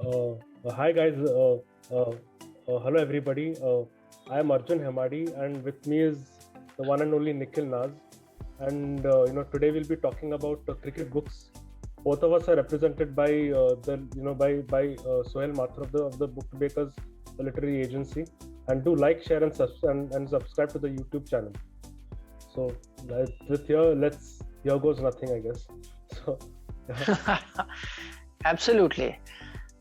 Hi guys, hello everybody. I am Arjun Hemmady, and with me is the one and only Nikhil Naz. And today we'll be talking about cricket books. Both of us are represented by Sohail Mathur of the Bookbakers, the literary agency. And do like, share, and subscribe to the YouTube channel. So here goes nothing, I guess. So. Absolutely.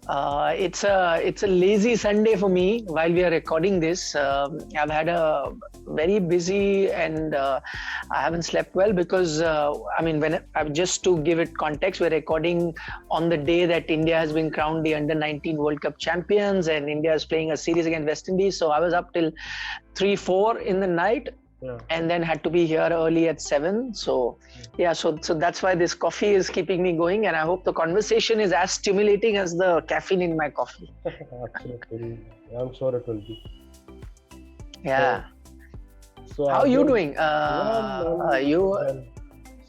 It's a lazy Sunday for me while we are recording this. I've had a very busy and I haven't slept well because just to give it context, we're recording on the day that India has been crowned the Under-19 World Cup champions and India is playing a series against West Indies. So I was up till 3-4 in the night. Yeah. And then had to be here early at 7. So that's why this coffee is keeping me going, and I hope the conversation is as stimulating as the caffeine in my coffee. Absolutely, I'm sure it will be. Yeah. So how are you doing?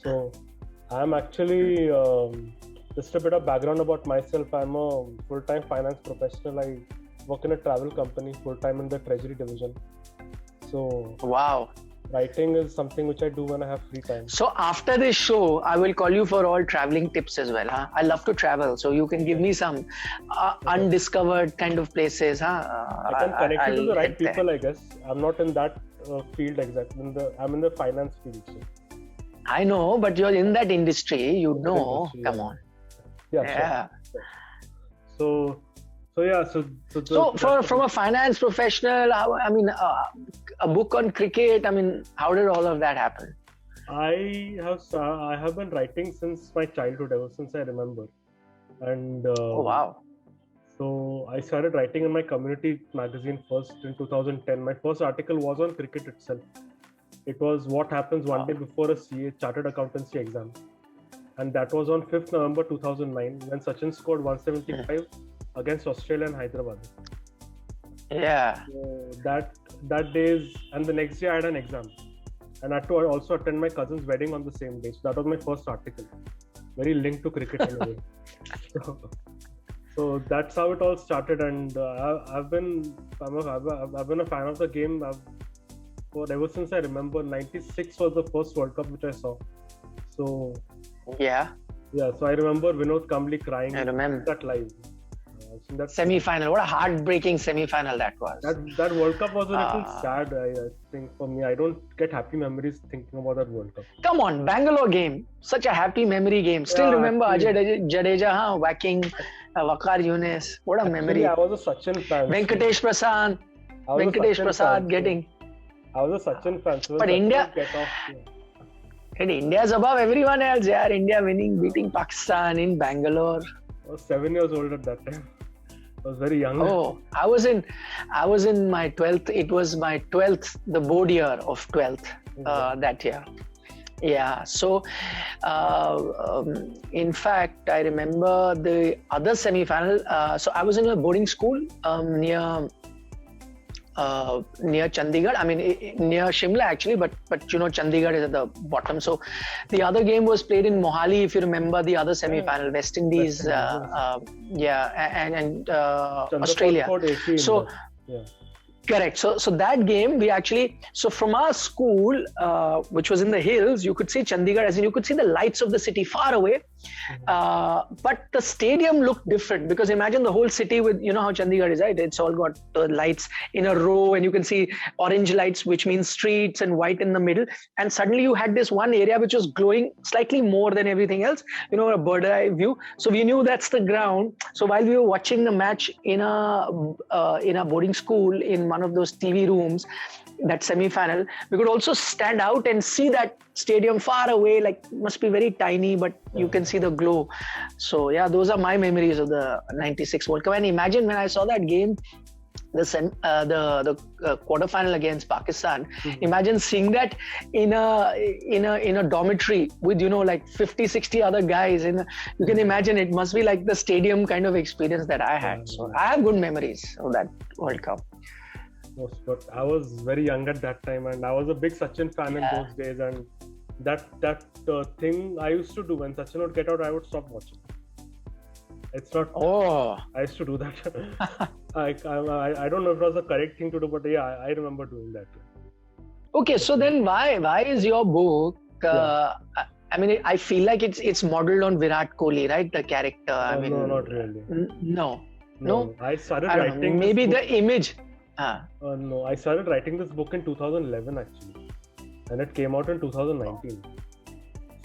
So I'm actually just a bit of background about myself. I'm a full-time finance professional. I work in a travel company full-time in the treasury division. So wow. Writing is something which I do when I have free time. So after this show, I will call you for all traveling tips as well. Huh? I love to travel, so you can give me some undiscovered kind of places. Huh? I can connect you to the right people, I guess. I'm not in that field exactly. I'm in the finance field. So. I know, but you're in that industry. You know. Come on. Yeah. Sure. From a finance professional, a book on cricket. How did all of that happen? I have been writing since my childhood, ever since I remember, and oh wow! So I started writing in my community magazine first in 2010. My first article was on cricket itself. It was what happens one day before a CA chartered accountancy exam, and that was on 5th November 2009 when Sachin scored 175. Against Australia and Hyderabad. Yeah. So that day and the next day I had an exam, and I had to also attend my cousin's wedding on the same day. So that was my first article, very linked to cricket anyway. So that's how it all started, and I've been a fan of the game. Ever since I remember. 96 was the first World Cup which I saw. So yeah. So I remember Vinod Kambli crying. I remember that live. Semi-final. What a heartbreaking semi-final that was. That World Cup was a little sad, I think, for me. I don't get happy memories thinking about that World Cup. Come on, Bangalore game. Such a happy memory game. Still remember Ajay Jadeja whacking Waqar Younis. What a memory. I was a Sachin fan. Venkatesh Prasad getting. I was a Sachin fan. So but India... And India's above everyone else. Yeah, India beating Pakistan in Bangalore. I was 7 years old at that time. I was very young. Oh, I was in my 12th. It was my 12th, the board year of 12th that year. Yeah. So, in fact, I remember the other semi-final. So I was in a boarding school near Chandigarh. Near Shimla actually, but Chandigarh is at the bottom. So the other game was played in Mohali, if you remember the other semi-final, West Indies, and Australia. So. Correct. So that game, we actually, so from our school, which was in the hills, you could see Chandigarh, as in you could see the lights of the city far away. But the stadium looked different because imagine the whole city with, how Chandigarh is, right? It's all got lights in a row and you can see orange lights, which means streets, and white in the middle. And suddenly you had this one area which was glowing slightly more than everything else, a bird's eye view. So we knew that's the ground. So while we were watching the match in a boarding school in one of those TV rooms, that semi-final, we could also stand out and see that stadium far away, like must be very tiny, but you can see the glow. So yeah, those are my memories of the 96 World Cup. And imagine when I saw that game, the quarterfinal against Pakistan. Imagine seeing that in a dormitory with 50-60 other guys. You can imagine it must be like the stadium kind of experience that I had. So I have good memories of that World Cup. But I was very young at that time, and I was a big Sachin fan in those days. And that thing I used to do when Sachin would get out, I would stop watching. It's not. Oh. I used to do that. I don't know if it was the correct thing to do, but yeah, I remember doing that. Okay, so then why is your book? I mean, I feel like it's modeled on Virat Kohli, right? The character. No, not really. No. I started I don't writing. know. Maybe this the image. No, I started writing this book in 2011 actually, and it came out in 2019.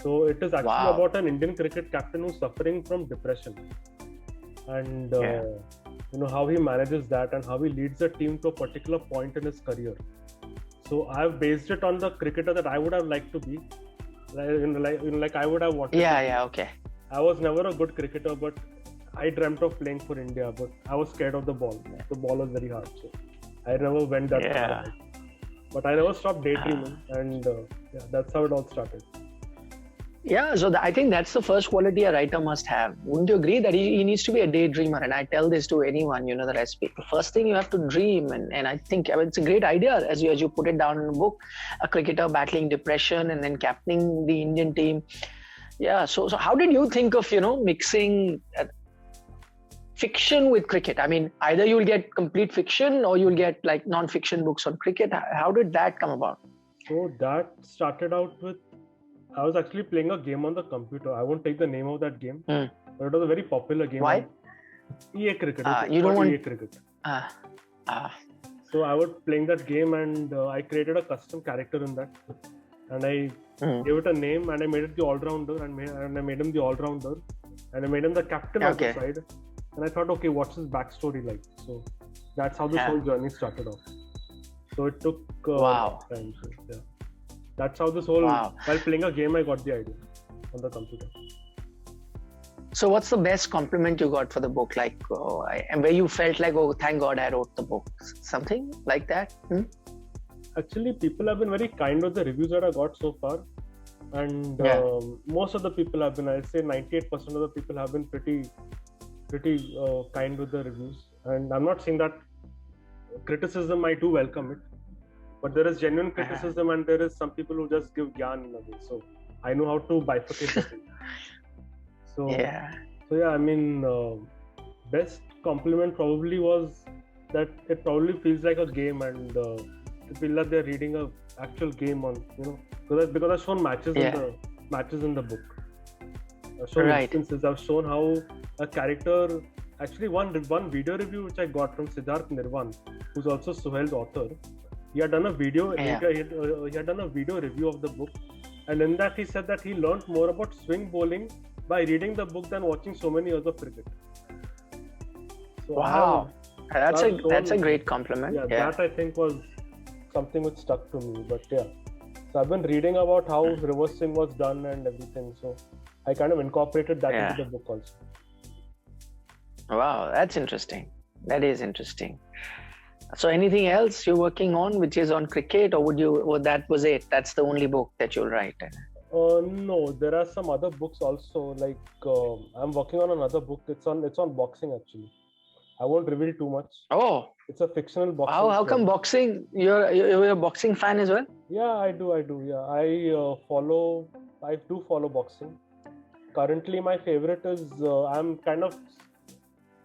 So it is actually about an Indian cricket captain who's suffering from depression, and how he manages that and how he leads the team to a particular point in his career. So I've based it on the cricketer that I would have liked to be, like I would have wanted. Okay. I was never a good cricketer, but I dreamt of playing for India, but I was scared of the ball. The ball was very hard, so I never went that far. But I never stopped daydreaming, and that's how it all started. Yeah, so I think that's the first quality a writer must have. Wouldn't you agree that he needs to be a daydreamer? And I tell this to anyone, that I speak. The first thing you have to dream, and I think it's a great idea as you put it down in the book. A cricketer battling depression and then captaining the Indian team. Yeah, so how did you think of mixing fiction with cricket? I mean, either you'll get complete fiction or you'll get like non-fiction books on cricket. How did that come about? So that started out with, I was actually playing a game on the computer. I won't take the name of that game, but it was a very popular game. Why? EA Cricket. You don't want EA Cricket. So I was playing that game, and I created a custom character in that, and I gave it a name, and I made it the all-rounder, and I made him the all-rounder, and I made him the captain of the side. And I thought, okay, what's his backstory like? So that's how this whole journey started off. So it took time. So, that's how this whole, while playing a game, I got the idea on the computer. So what's the best compliment you got for the book? Like, and where you felt like, oh, thank God I wrote the book. Something like that? Actually, people have been very kind with the reviews that I got so far. And most of the people have been, I'd say 98% of the people have been pretty kind with the reviews. And I'm not saying that criticism, I do welcome it. But there is genuine criticism, and there is some people who just give gyan in a way. So I know how to bifurcate the thing. So I mean, best compliment probably was that it probably feels like a game, and to feel like they're reading a actual game on, because I've shown matches in the book. I've shown instances. I've shown how a character. Actually, one video review which I got from Siddharth Nirvan, who's also Suhail's author. He had done a video. He had done a video review of the book, and in that he said that he learned more about swing bowling by reading the book than watching so many years of cricket. So that's a great compliment. That I think was something which stuck to me. But so I've been reading about how reverse swing was done and everything. So I kind of incorporated that into the book also. Wow, that's interesting. That is interesting. So anything else you're working on which is on cricket, or that was it? That's the only book that you'll write? No, there are some other books also. Like I'm working on another book. It's on boxing actually. I won't reveal too much. Oh, it's a fictional boxing. How come boxing? You're a boxing fan as well? Yeah, I do. Yeah, I do follow boxing. Currently, my favorite is I'm kind of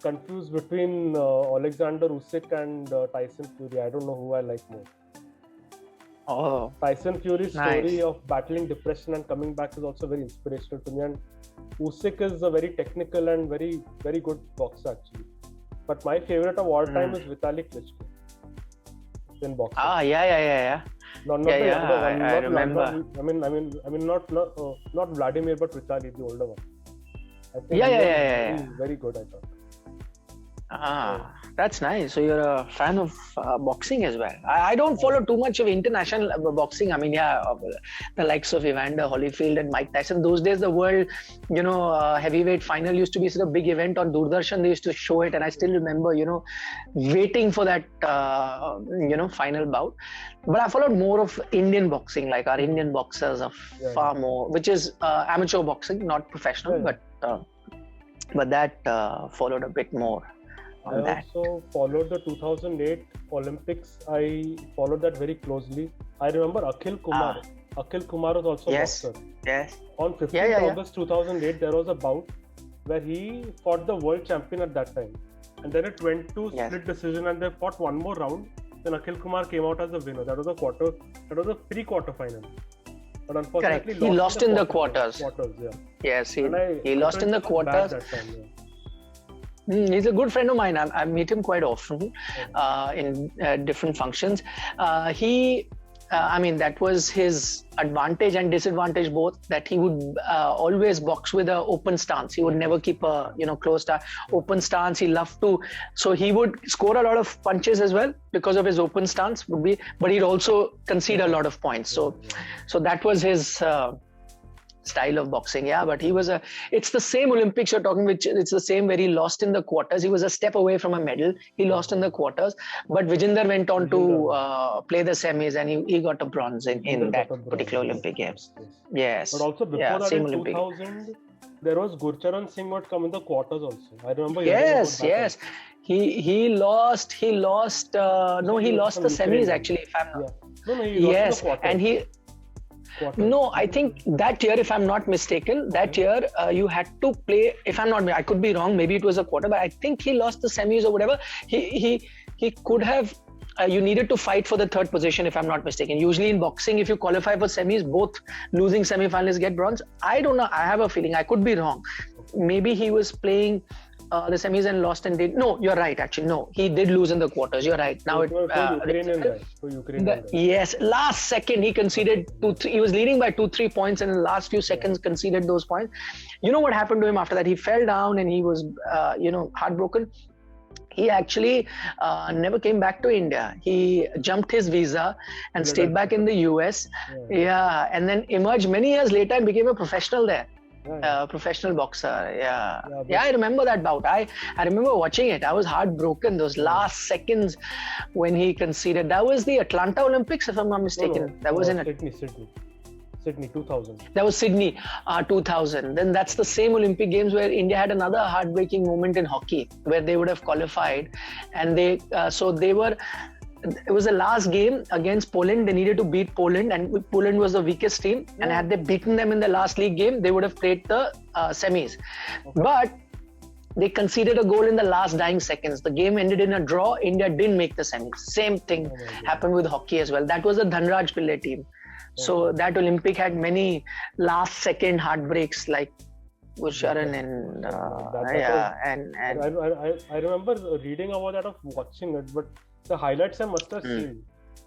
confused between Alexander Usyk and Tyson Fury. I don't know who I like more. Oh, Tyson Fury's story of battling depression and coming back is also very inspirational to me. And Usyk is a very technical and very, very good boxer actually. But my favorite of all time is Vitali Klitschko in boxing. Yeah. Not the younger one. I remember. I mean, not Vladimir, but Vitali, the older one. I think he's very good, I thought. That's nice. So you're a fan of boxing as well. I don't follow too much of international boxing. I mean, the likes of Evander Holyfield and Mike Tyson. Those days, the world, heavyweight final used to be such a big event on Doordarshan. They used to show it, and I still remember, waiting for that, final bout. But I followed more of Indian boxing, like our Indian boxers are far more, which is amateur boxing, not professional, but that followed a bit more. I also followed the 2008 Olympics. I followed that very closely. I remember Akhil Kumar. Akhil Kumar was also a boxer. Yes. On 15th August 2008, there was a bout where he fought the world champion at that time. And then it went to split decision and they fought one more round. Then Akhil Kumar came out as the winner. That was a pre-quarter final. But unfortunately, he lost in the quarters. Yeah. Yes, he lost in the quarters. That time, yeah. He's a good friend of mine. I meet him quite often in different functions. That was his advantage and disadvantage both, that he would always box with an open stance. He would never keep a closed open stance. He loved to, so he would score a lot of punches as well because of his open stance, but he'd also concede a lot of points. So that was his style of boxing. But it's the same Olympics you're talking, which it's the same where he lost in the quarters. He was a step away from a medal. He lost in the quarters, but Vijender went on to play the semis and he got a bronze in that particular Olympic Games. Yes. But also before that in 2000, there was Gurcharan Singh would come in the quarters also. I remember. Yes. He lost the semis actually. If I'm not. He lost in the quarters. And he. No, I think that year, if I'm not mistaken, you had to play, if I'm not, I could be wrong, maybe it was a quarter, but I think he lost the semis or whatever. He could have, you needed to fight for the third position, if I'm not mistaken. Usually in boxing, if you qualify for semis, both losing semi-finalists get bronze. I don't know, I have a feeling, I could be wrong. Maybe he was playing the semis and lost and did. No, you're right. Actually, no, he did lose in the quarters. You're right. Now yes, last second he conceded 2-3. He was leading by 2-3 points, and in the last few seconds conceded those points. You know what happened to him after that? He fell down and he was, heartbroken. He actually never came back to India. He jumped his visa and stayed back in the US. And then emerged many years later and became a professional there. Professional boxer. I remember that bout. I remember watching it. I was heartbroken those last seconds when he conceded. That was the Atlanta Olympics, if I'm not mistaken. That was in Sydney 2000. That was Sydney 2000. Then that's the same Olympic Games where India had another heartbreaking moment in hockey, where they would have qualified, and it was the last game against Poland. They needed to beat Poland, and Poland was the weakest team. And had they beaten them in the last league game, they would have played the semis. But they conceded a goal in the last dying seconds. The game ended in a draw. India didn't make the semis. Same thing happened with hockey as well. That was the Dhanraj Pillai team. So that Olympic had many last second heartbreaks, like Gurcharan and I remember reading about that, of watching it, but the highlights I must have seen,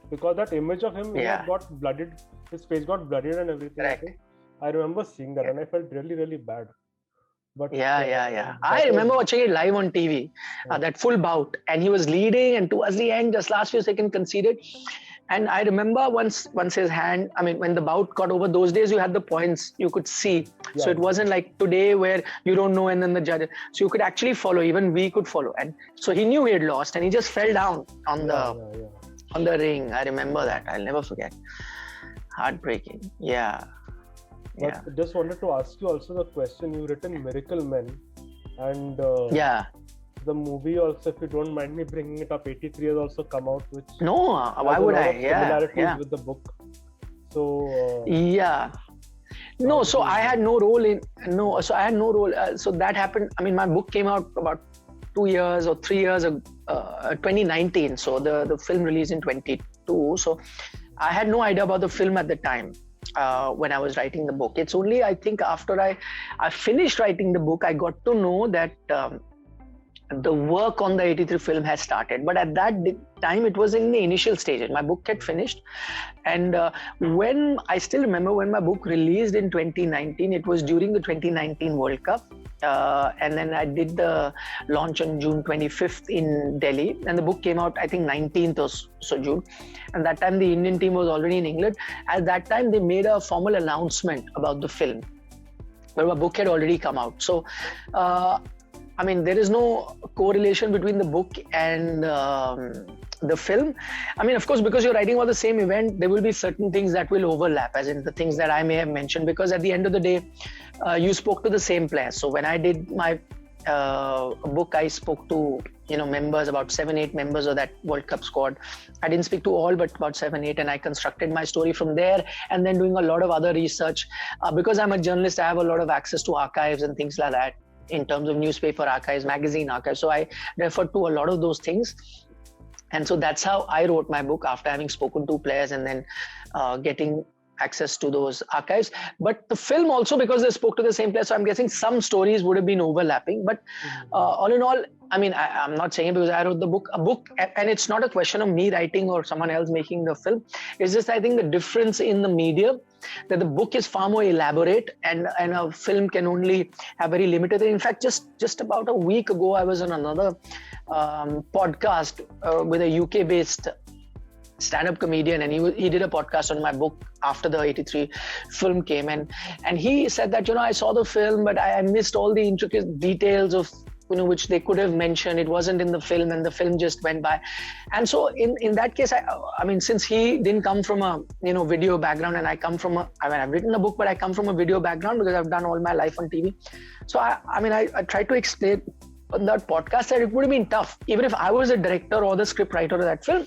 because that image of him got blooded, his face got blooded and everything. I remember seeing that and I felt really, really bad. But I remember watching it live on TV, that full bout, and he was leading, and towards the end, just last few seconds conceded. And I remember once his hand, when the bout got over, those days you had the points, you could see. So it wasn't like today where you don't know and then the judge. So you could actually follow, even we could follow. And so he knew he had lost and he just fell down on the ring. I remember that. I'll never forget. Heartbreaking. But I just wanted to ask you also the question, you've written Miracle Men, and the movie also, if you don't mind me bringing it up, 83 has also come out, which why would I? Similarities with the book. So so I had no role in so that happened. My book came out about 2 years or 3 years ago, 2019. So the film released in 22. So I had no idea about the film at the time. When I was writing the book, it's only, I think, after I finished writing the book, I got to know that the work on the 83 film has started. But at that time, it was in the initial stages. My book had finished. And when I still remember when my book released in 2019, it was during the 2019 World Cup. And then I did the launch on June 25th in Delhi. And the book came out, I think, 19th or so June. And that time, the Indian team was already in England. At that time, they made a formal announcement about the film, where my book had already come out. So, there is no correlation between the book and the film. Of course, because you're writing about the same event, there will be certain things that will overlap, as in the things that I may have mentioned, because at the end of the day, you spoke to the same players. So when I did my book, I spoke to members, about 7-8 members of that World Cup squad. I didn't speak to all, but about 7-8, and I constructed my story from there, and then doing a lot of other research. Because I'm a journalist, I have a lot of access to archives and things like that. in terms of newspaper archives, magazine archives. So I referred to a lot of those things. And so that's how I wrote my book, after having spoken to players and then getting access to those archives. But the film also, because they spoke to the same place, so I'm guessing some stories would have been overlapping. But all in all, I mean, I'm not saying it because I wrote the book. A book, and it's not a question of me writing or someone else making the film. It's just, I think, the difference in the medium, that the book is far more elaborate, and a film can only have very limited. In fact, just about a week ago, I was on another podcast with a UK-based stand-up comedian, and he did a podcast on my book after the 83 film came, and he said that, I saw the film, but I missed all the intricate details of, which they could have mentioned. It wasn't in the film, and the film just went by. And so in that case, I mean, since he didn't come from a video background, and I come from I've written a book, but I come from a video background because I've done all my life on TV. So I tried to explain on that podcast that it would have been tough, even if I was a director or the script writer of that film.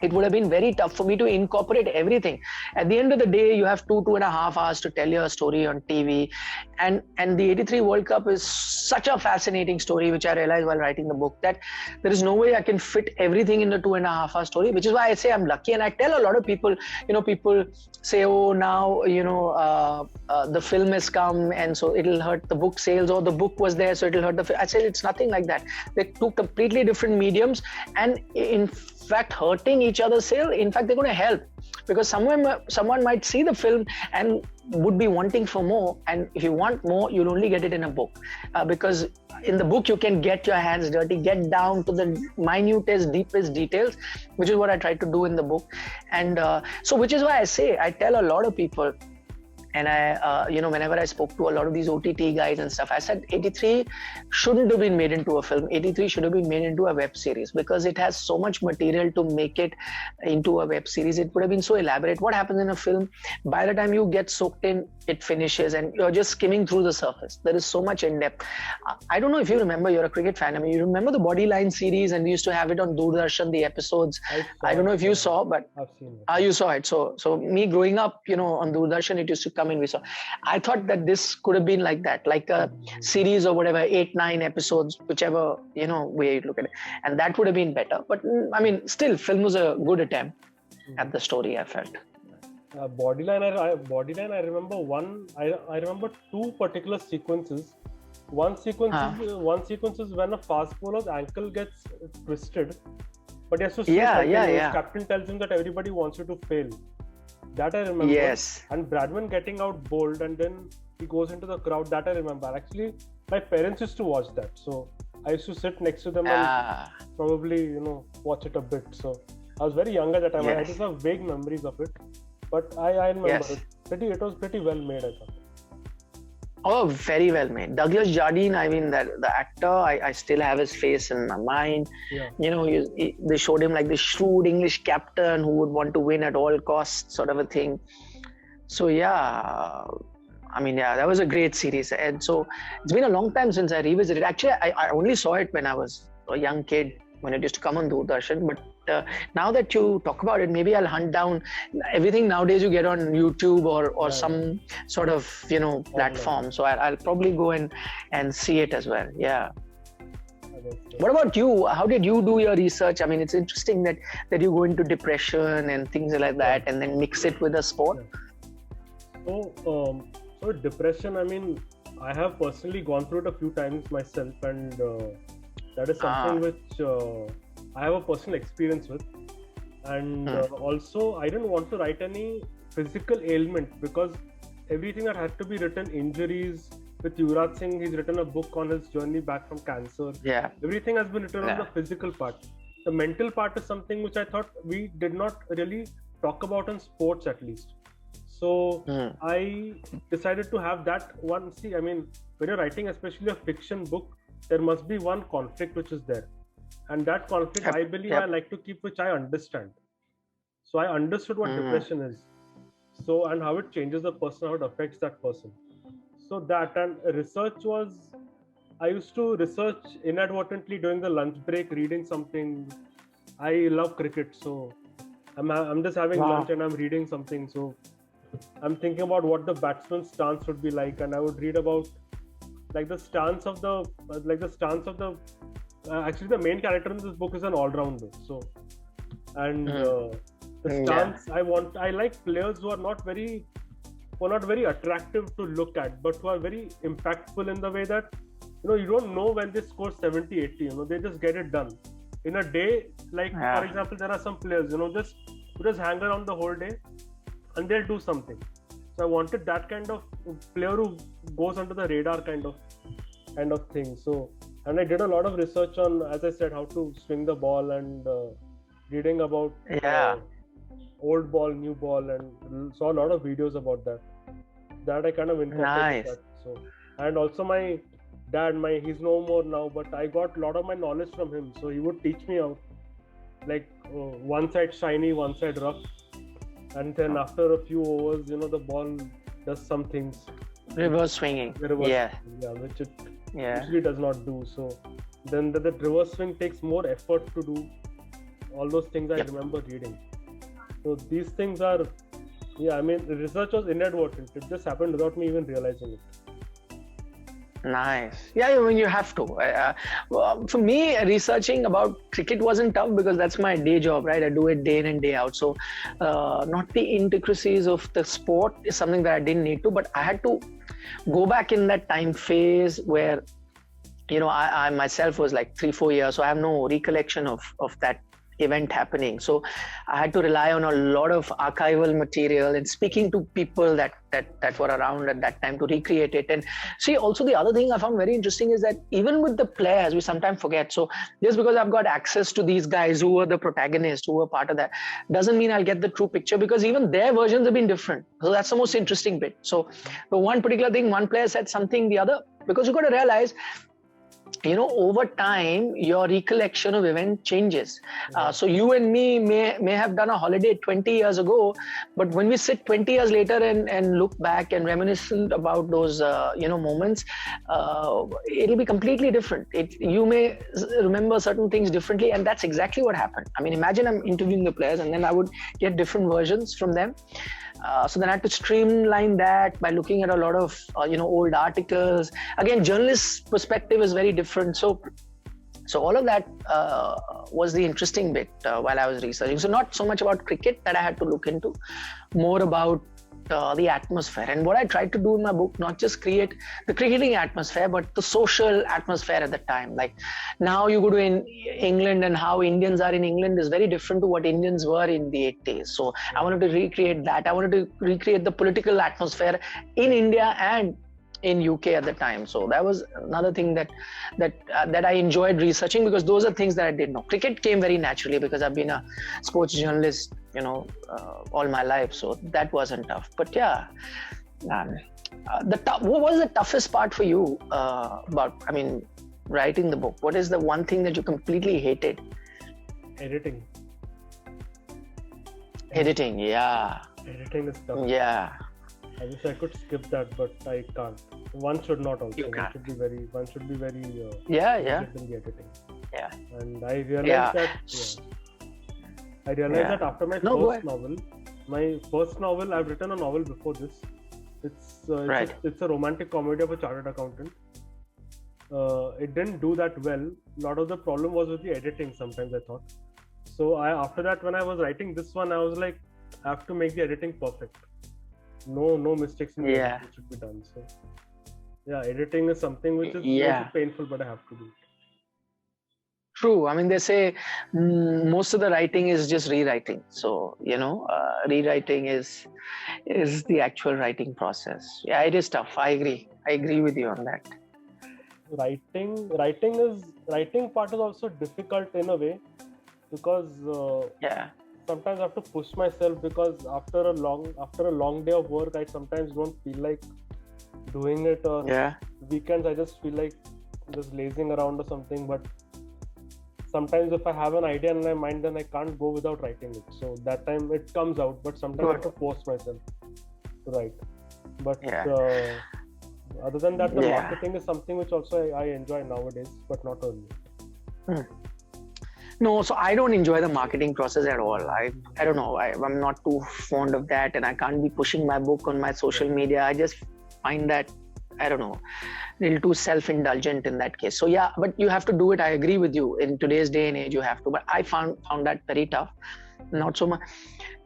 It would have been very tough for me to incorporate everything. At the end of the day, you have 2.5 hours to tell your story on TV. And the 83 World Cup is such a fascinating story, which I realized while writing the book, that there is no way I can fit everything in the 2.5 hour story, which is why I say I'm lucky. And I tell a lot of people, people say, oh, now, the film has come and so it'll hurt the book sales, or the book was there, so it'll hurt the film. I said, it's nothing like that. They're two completely different mediums, and in fact, hurting each other's sale. In fact, they're going to help, because someone might see the film and would be wanting for more. And if you want more, you'll only get it in a book, because in the book you can get your hands dirty, get down to the minutest, deepest details, which is what I tried to do in the book. And so, which is why I tell a lot of people. And whenever I spoke to a lot of these OTT guys and stuff, I said 83 shouldn't have been made into a film. 83 should have been made into a web series, because it has so much material to make it into a web series. It would have been so elaborate. What happens in a film, by the time you get soaked in, it finishes and you're just skimming through the surface. There is so much in depth. I don't know if you remember, you're a cricket fan. I mean, you remember the Bodyline series, and we used to have it on Doordarshan, the episodes. I don't know if you saw, but I've seen it. You saw it. So me growing up, on Doordarshan, it used to come in. We saw. I thought that this could have been like that, like a series or whatever, 8-9 episodes, whichever way you look at it, and that would have been better. But I mean, still, film was a good attempt at the story, I felt. Bodyline, I remember I remember two particular sequences. One sequence is when a fast bowler's ankle gets twisted, but he has to switch. His captain tells him that everybody wants you to fail. That I remember. Yes. And Bradman getting out bowled, and then he goes into the crowd. That I remember. Actually, my parents used to watch that, so I used to sit next to them and probably watch it a bit. So I was very young at that time. I just have vague memories of it, but I remember it. It was pretty well made, I thought. Oh, very well made. Douglas Jardine, I mean, the actor, I still have his face in my mind. Yeah. They showed him like the shrewd English captain who would want to win at all costs, sort of a thing. So that was a great series. And so it's been a long time since I revisited. Actually, I only saw it when I was a young kid, when it used to come on Doordarshan. But now that you talk about it, maybe I'll hunt down everything nowadays you get on YouTube or some sort of platform. So I'll probably go and see it as well. Yeah. What about you? How did you do your research? I mean, it's interesting that you go into depression and things like that, and then mix it with a sport. So depression, I mean, I have personally gone through it a few times myself, and that is something which I have a personal experience with. And also, I didn't want to write any physical ailment, because everything that had to be written, injuries. With Yuvraj Singh, he's written a book on his journey back from cancer. Yeah. Everything has been written on the physical part. The mental part is something which I thought we did not really talk about in sports, at least. So I decided to have that one. See, I mean, when you're writing especially a fiction book, there must be one conflict which is there. And that conflict, I believe I like to keep, which I understand. So I understood what depression is. So, and how it changes the person, how it affects that person. So that, and research was, I used to research inadvertently during the lunch break, reading something. I love cricket, so I'm just having lunch and I'm reading something. So I'm thinking about what the batsman's stance would be like, and I would read about like the stance of the actually the main character in this book is an all-rounder. So, and the stance I like players who are not very attractive to look at, but who are very impactful in the way that, you don't know when they score 70, 80, they just get it done in a day. Like, for example, there are some players, who just hang around the whole day and they'll do something. So I wanted that kind of player who goes under the radar kind of thing. So, and I did a lot of research on, as I said, how to swing the ball, and reading about old ball, new ball, and saw a lot of videos about that. That I kind of incorporated that. So, and also my dad, he's no more now, but I got a lot of my knowledge from him. So he would teach me out, like one side shiny, one side rough, and then after a few overs, the ball does some things. Reverse swinging. Which it usually does not do. So then the reverse swing takes more effort to do. All those things I remember reading. So these things are, the research was inadvertent. It just happened without me even realizing it. Nice. Yeah, you have to. For me, researching about cricket wasn't tough because that's my day job, right? I do it day in and day out. So not the intricacies of the sport is something that I didn't need to, but I had to go back in that time phase where, I myself was like 3-4 years. So I have no recollection of that event happening. So I had to rely on a lot of archival material and speaking to people that were around at that time to recreate it. And see, also the other thing I found very interesting is that even with the players, we sometimes forget. So just because I've got access to these guys who were the protagonists, who were part of that, doesn't mean I'll get the true picture, because even their versions have been different. So that's the most interesting bit. So the one particular thing, one player said something, the other, because you've got to realize, over time, your recollection of event changes. So you and me may have done a holiday 20 years ago, but when we sit 20 years later and look back and reminiscent about those, moments, it'll be completely different. You may remember certain things differently, and that's exactly what happened. I mean, imagine I'm interviewing the players and then I would get different versions from them. So then I had to streamline that by looking at a lot of, old articles. Again, journalist's perspective is very different. So all of that was the interesting bit while I was researching. So not so much about cricket that I had to look into, more about the atmosphere. And what I tried to do in my book, not just create the cricketing atmosphere, but the social atmosphere at the time. Like now you go to England, and how Indians are in England is very different to what Indians were in the 80s. So I wanted to recreate that. I wanted to recreate the political atmosphere in India and in UK at the time. So that was another thing that I enjoyed researching, because those are things that I didn't know. Cricket came very naturally because I've been a sports journalist, all my life. So that wasn't tough. But what was the toughest part for you about writing the book? What is the one thing that you completely hated? Editing. Editing is tough. Yeah. I wish I could skip that, but I can't. One should not also. One should be very in the editing. Yeah. And I realized that after my first novel, I've written a novel before this. It's a romantic comedy of a chartered accountant. It didn't do that well. A lot of the problem was with the editing sometimes, I thought. So after that, when I was writing this one, I was like, I have to make the editing perfect. No mistakes in the editing should be done. So editing is something which is painful, but I have to do it. True. I mean, they say most of the writing is just rewriting. So, rewriting is the actual writing process. Yeah, it is tough. I agree with you on that. Writing part is also difficult in a way, because sometimes I have to push myself, because after a long day of work, I sometimes don't feel like doing it, or weekends I just feel like just lazing around or something. But sometimes if I have an idea in my mind, then I can't go without writing it. So that time it comes out, but sometimes I have to force myself to write. But other than that, the marketing is something which also I enjoy nowadays, but not earlier. No, so I don't enjoy the marketing process at all. I don't know. I'm not too fond of that, and I can't be pushing my book on my social media. I just find that I don't know, a little too self-indulgent in that case. So yeah, but you have to do it. I agree with you. In today's day and age, you have to. But I found that very tough. Not so much.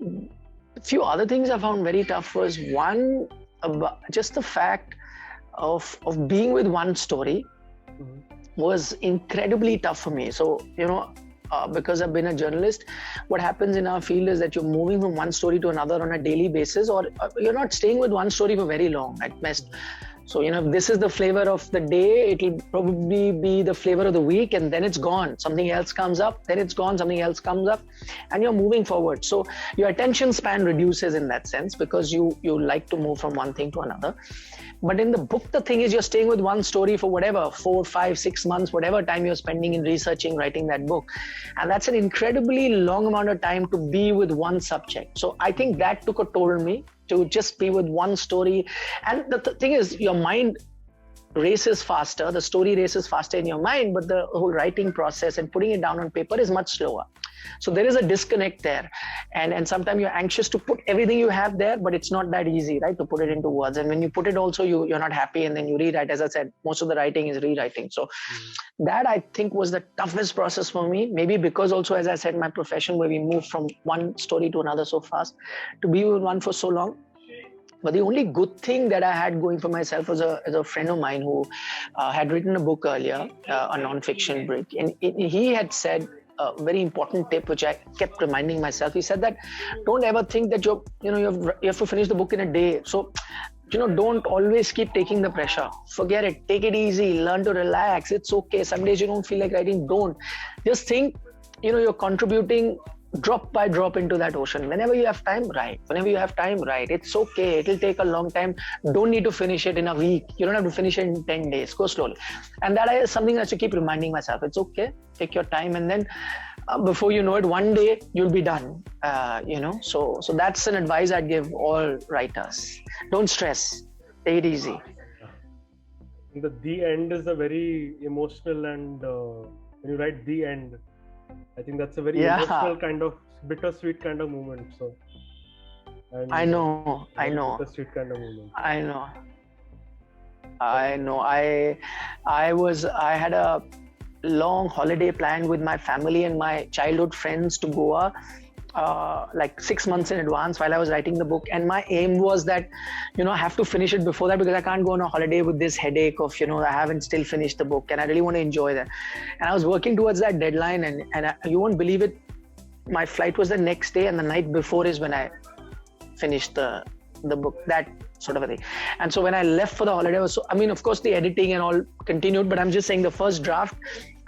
A few other things I found very tough was one, just the fact of being with one story was incredibly tough for me. So, because I've been a journalist, what happens in our field is that you're moving from one story to another on a daily basis, or you're not staying with one story for very long at best. So, if this is the flavor of the day, it'll probably be the flavor of the week, and then it's gone. Something else comes up, then it's gone, something else comes up, and you're moving forward. So your attention span reduces in that sense, because you like to move from one thing to another. But in the book, the thing is, you're staying with one story for whatever, 4, 5, 6 months, whatever time you're spending in researching, writing that book. And that's an incredibly long amount of time to be with one subject. So I think that took a toll on me, to just be with one story. And the thing is, your mind races faster, the story races faster in your mind, but the whole writing process and putting it down on paper is much slower. So there is a disconnect there. And sometimes you're anxious to put everything you have there, but it's not that easy, right, to put it into words. And when you put it also, you're not happy, and then you rewrite. As I said, most of the writing is rewriting. So that, I think, was the toughest process for me. Maybe because also, as I said, my profession, where we move from one story to another so fast, to be with one for so long. But the only good thing that I had going for myself was a friend of mine who had written a book earlier, a non-fiction book. And he had said a very important tip, which I kept reminding myself. He said that don't ever think that you have to finish the book in a day. So, don't always keep taking the pressure. Forget it. Take it easy. Learn to relax. It's okay. Some days you don't feel like writing. Don't. Just think, you're contributing drop by drop into that ocean. Whenever you have time, write. Whenever you have time, write. It's okay. It'll take a long time. Don't need to finish it in a week. You don't have to finish it in 10 days. Go slowly. And that is something that I keep reminding myself. It's okay. Take your time. And then before you know it, one day you'll be done. So that's an advice I'd give all writers. Don't stress. Take it easy. The end is a very emotional, and when you write the end, I think that's a very emotional kind of bittersweet kind of moment. So, I know. Bittersweet kind of moment. I know. I had a long holiday planned with my family and my childhood friends to Goa, like 6 months in advance while I was writing the book. And my aim was that, I have to finish it before that, because I can't go on a holiday with this headache of, I haven't still finished the book, and I really want to enjoy that. And I was working towards that deadline, and you won't believe it, my flight was the next day, and the night before is when I finished the book, that sort of a thing. And so when I left for the holiday, of course the editing and all continued, but I'm just saying the first draft,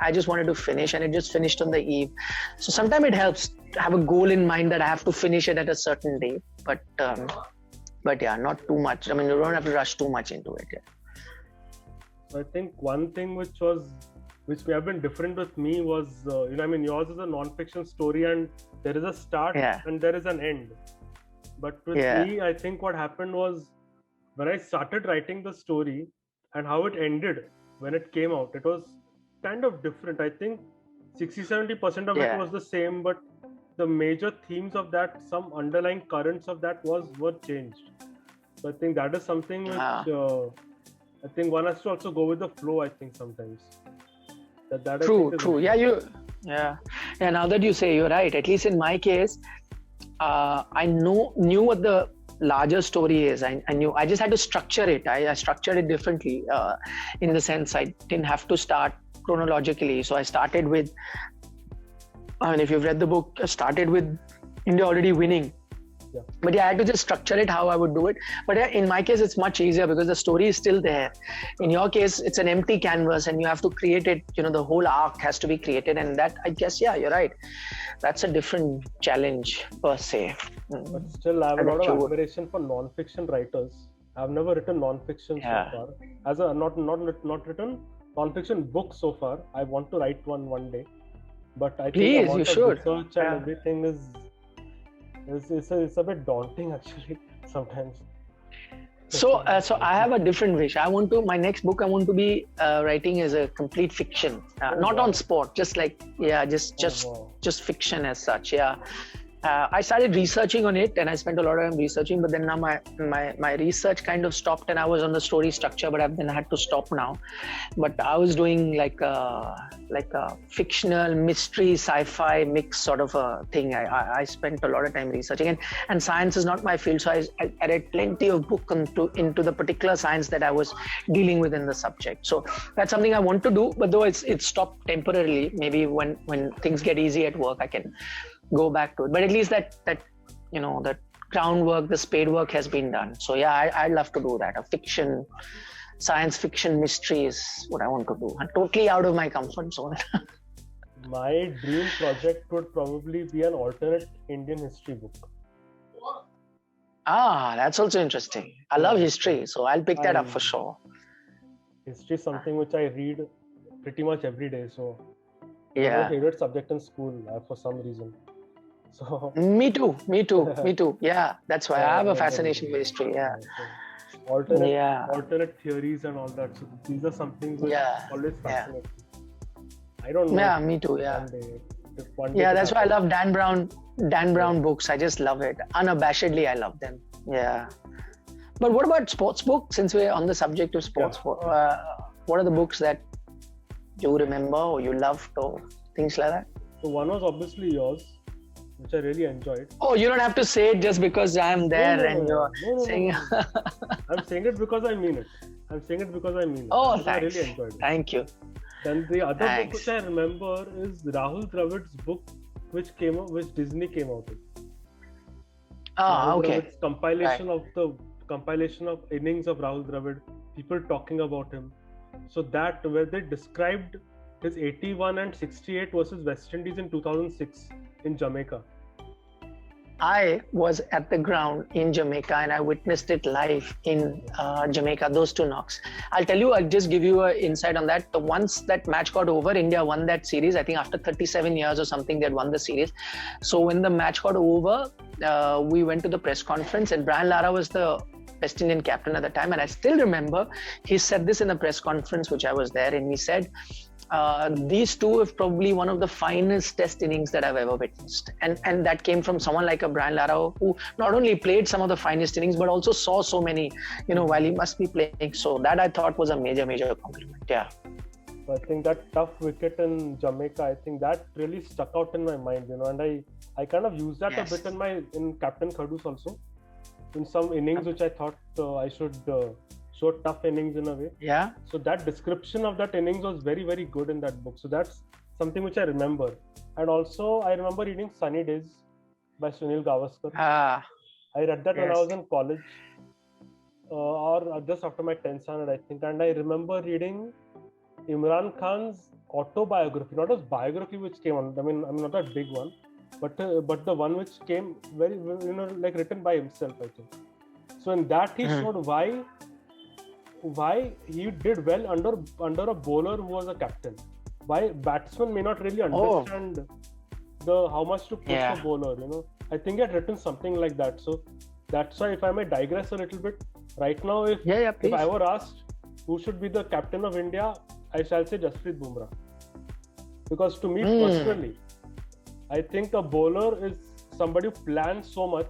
I just wanted to finish, and it just finished on the eve. So sometimes it helps to have a goal in mind that I have to finish it at a certain day, but yeah, not too much. You don't have to rush too much into it. Yeah. So I think one thing which may have been different with me was, yours is a non-fiction story, and there is a start and there is an end. But with me, I think what happened was, when I started writing the story and how it ended when it came out, it was kind of different. I think 60-70% of it was the same, but the major themes of that, some underlying currents of that were changed. So I think that is something which I think one has to also go with the flow, I think, sometimes. True. Yeah. Now that you say, you're right. At least in my case, I knew what the larger story is. I knew. I just had to structure it. I structured it differently, in the sense I didn't have to start chronologically. So I started with, if you've read the book, I started with India already winning. Yeah. But I had to just structure it how I would do it. But in my case, it's much easier because the story is still there. In your case, it's an empty canvas and you have to create it. The whole arc has to be created. And that, I guess, you're right. That's a different challenge per se. But still, I have a lot of admiration for non-fiction writers. I've never written non-fiction so far. As a not written non-fiction book so far. I want to write one day. But I think you should. Research and everything is it's a bit daunting actually sometimes. So I have a different wish. My next book I want to be writing as a complete fiction, not on sport, just like just fiction as such. I started researching on it, and I spent a lot of time researching. But then now my research kind of stopped, and I was on the story structure, but I've then had to stop now. But I was doing like a fictional mystery sci-fi mix sort of a thing. I spent a lot of time researching, and science is not my field, so I read plenty of book into the particular science that I was dealing with in the subject. So that's something I want to do, but though it's stopped temporarily. Maybe when things get easy at work, I can go back to it, but at least that groundwork, the spade work has been done. So yeah, I'd love to do that. A fiction, science fiction mystery is what I want to do. I'm totally out of my comfort zone. My dream project would probably be an alternate Indian history book. That's also interesting. I love history, so I'll pick that up for sure. History is something which I read pretty much every day, so yeah, my favorite subject in school for some reason. So me too. Yeah, that's why I have a fascination with history. Yeah. So alternate theories and all that. So these are some things which always fascinate me. I don't know. Yeah, me too. Yeah. One day that's why I love Dan Brown books. I just love it. Unabashedly, I love them. Yeah. But what about sports books? Since we're on the subject of sports, what are the books that you remember or you loved or things like that? So one was obviously yours, which I really enjoyed. Oh, you don't have to say it just because I'm there and you're saying. I'm saying it because I mean it. Oh, thanks. I really enjoyed it. Thank you. Then the other book which I remember is Rahul Dravid's book, which Disney came out with. Okay. It's compilation of innings of Rahul Dravid, people talking about him. So that where they described his 81 and 68 versus West Indies in 2006 in Jamaica. I was at the ground in Jamaica and I witnessed it live in Jamaica, those two knocks. I'll just give you an insight on that. Once that match got over, India won that series. I think after 37 years or something, they had won the series. So when the match got over, we went to the press conference and Brian Lara was the West Indian captain at the time. And I still remember he said this in a press conference, which I was there, and he said, these two are probably one of the finest test innings that I've ever witnessed. And that came from someone like a Brian Lara, who not only played some of the finest innings, but also saw so many, while he must be playing. So that I thought was a major, major compliment. Yeah. I think that tough wicket in Jamaica, I think that really stuck out in my mind, and I kind of used that a bit in Captain Khadus also. In some innings which I thought I should show tough innings in a way. Yeah. So that description of that innings was very, very good in that book. So that's something which I remember. And also I remember reading Sunny Days by Sunil Gavaskar. I read that when I was in college or just after my 10th standard, I think. And I remember reading Imran Khan's autobiography, not his biography which came on. I mean not that big one, but the one which came very, like written by himself, I think. So in that he showed why he did well under a bowler who was a captain. Why batsmen may not really understand how much to push a bowler. I think he had written something like that. So that's why, if I may digress a little bit, right now, if I were asked who should be the captain of India, I shall say Jasprit Bumrah. Because to me personally, I think a bowler is somebody who plans so much.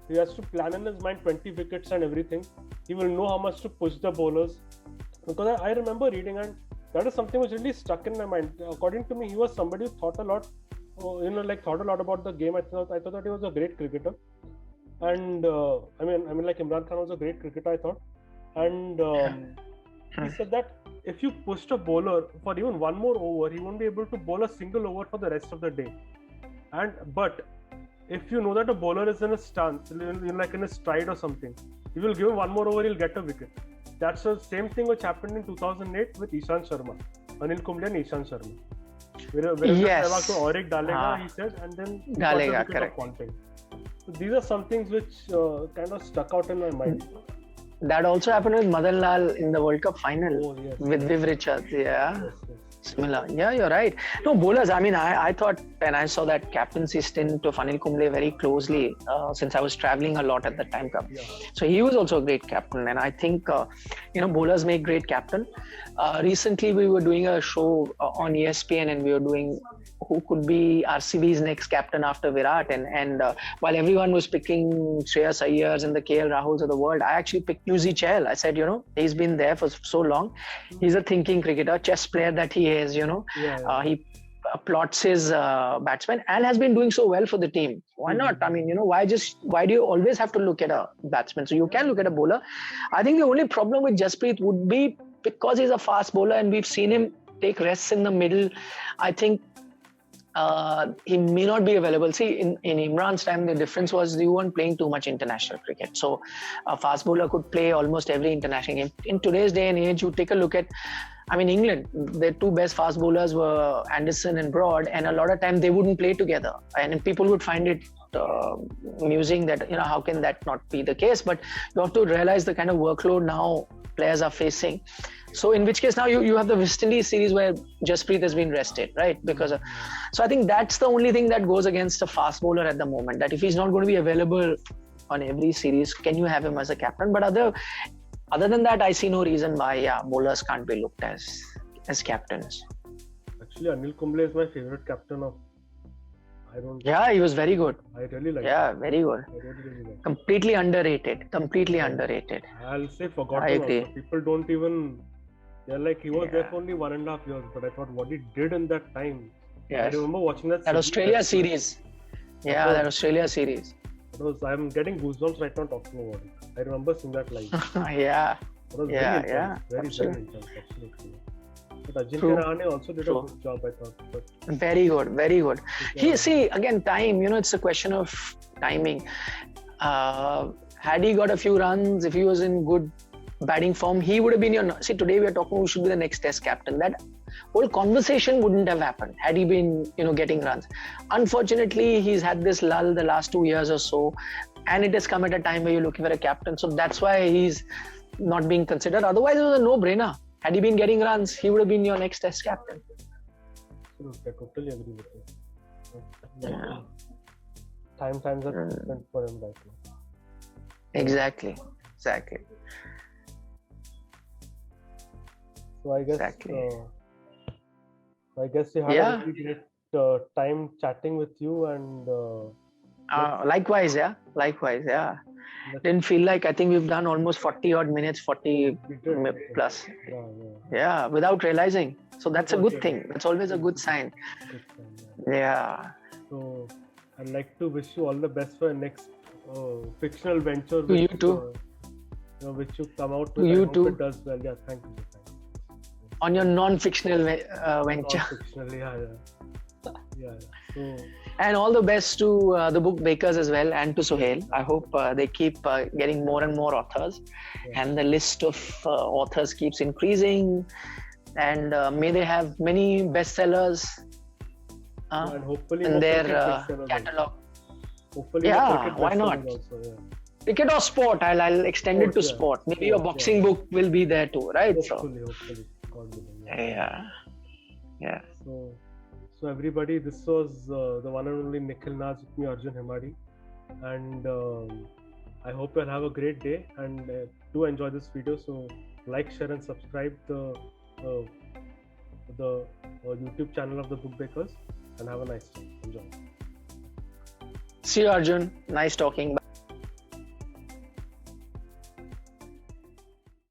He has to plan in his mind 20 wickets and everything. He will know how much to push the bowlers. Because I remember reading, and that is something which really stuck in my mind. According to me, he was somebody who thought a lot, thought a lot about the game. I thought that he was a great cricketer. And like Imran Khan was a great cricketer, I thought. And he said that if you pushed a bowler for even one more over, he won't be able to bowl a single over for the rest of the day. But if you know that a bowler is in a stance, like in a stride or something, you will give him one more over, he'll get a wicket. That's the same thing which happened in 2008 with Ishant Sharma, Anil Kumble and Ishant Sharma. Yes. Auric Dalega, he said, and then Dalega, correct. So these are some things which kind of stuck out in my mind. That also happened with Madan Lal in the World Cup final with Viv Richards. Yeah. Yes. Similar. Yeah, you're right. No, bowlers, I thought, and I saw that captaincy stint of Anil Kumble very closely since I was traveling a lot at that time. Yeah. So he was also a great captain, and I think, bowlers make great captain. Recently, we were doing a show on ESPN and we were doing who could be RCB's next captain after Virat. And while everyone was picking Shreyas Iyers and the KL Rahuls of the world, I actually picked Yuzi Chahal. I said, he's been there for so long. He's a thinking cricketer, chess player that he is, he plots his batsmen and has been doing so well for the team. Why not? I mean, why do you always have to look at a batsman? So you can look at a bowler. I think the only problem with Jasprit would be because he's a fast bowler and we've seen him take rests in the middle. I think he may not be available. See, in Imran's time, the difference was you weren't playing too much international cricket. So a fast bowler could play almost every international game. In today's day and age, you take a look at, England, their two best fast bowlers were Anderson and Broad, and a lot of time they wouldn't play together. And people would find it amusing that, how can that not be the case? But you have to realize the kind of workload now players are facing. So in which case now you have the West Indies series where Jasprit has been rested, right? So I think that's the only thing that goes against a fast bowler at the moment, that if he's not going to be available on every series, can you have him as a captain? But other than that, I see no reason why bowlers can't be looked as captains. Actually, Anil Kumble is my favorite captain of. Yeah, he was very good. I really like. Yeah, him. very good. I really like. Completely underrated. Underrated. I'll say forgotten. I agree. Also. People don't even. They're like, he was there for only 1.5 years, but I thought what he did in that time. Yes. I remember watching that Australia series. Yeah, that Australia series. I'm getting goosebumps right now talking about it. I remember seeing that live. Yeah. Very intense, absolutely. But Arjun Hemmady also did a good job, I thought. Very good. See, again, time, it's a question of timing. Had he got a few runs, if he was in good batting form, he would have been see, today we are talking who should be the next test captain. That whole conversation wouldn't have happened had he been, getting runs. Unfortunately, he's had this lull the last 2 years or so, and it has come at a time where you're looking for a captain. So that's why he's not being considered. Otherwise, it was a no-brainer. Had he been getting runs, he would have been your next test captain. Absolutely, I totally agree with you. Yeah. Times are different for him right now. Exactly. So I guess we had a really great time chatting with you, and likewise. Didn't feel like, I think we've done almost 40 odd minutes, 40 plus. Yeah, without realizing. So that's a good thing. That's always a good sign. Yeah. So I'd like to wish you all the best for your next fictional venture. To you too. Which you come out with. You I hope too. It does well. Yeah, thank you. On your non-fictional venture. Non-fictional, yeah. So, and all the best to the book bakers as well, and to Sohail. I hope they keep getting more and more authors, and the list of authors keeps increasing, and may they have many bestsellers and hopefully in their catalog. Hopefully, why not? Also, Cricket or sport? I'll extend it to sport. Maybe your boxing book will be there too, right? Hopefully. Yeah. So everybody, this was the one and only Nikhil Naz with me, Arjun Hemmady, and I hope you'll have a great day and do enjoy this video. So like, share, and subscribe the YouTube channel of the Book Bakers, and have a nice day. Enjoy. See you, Arjun. Nice talking.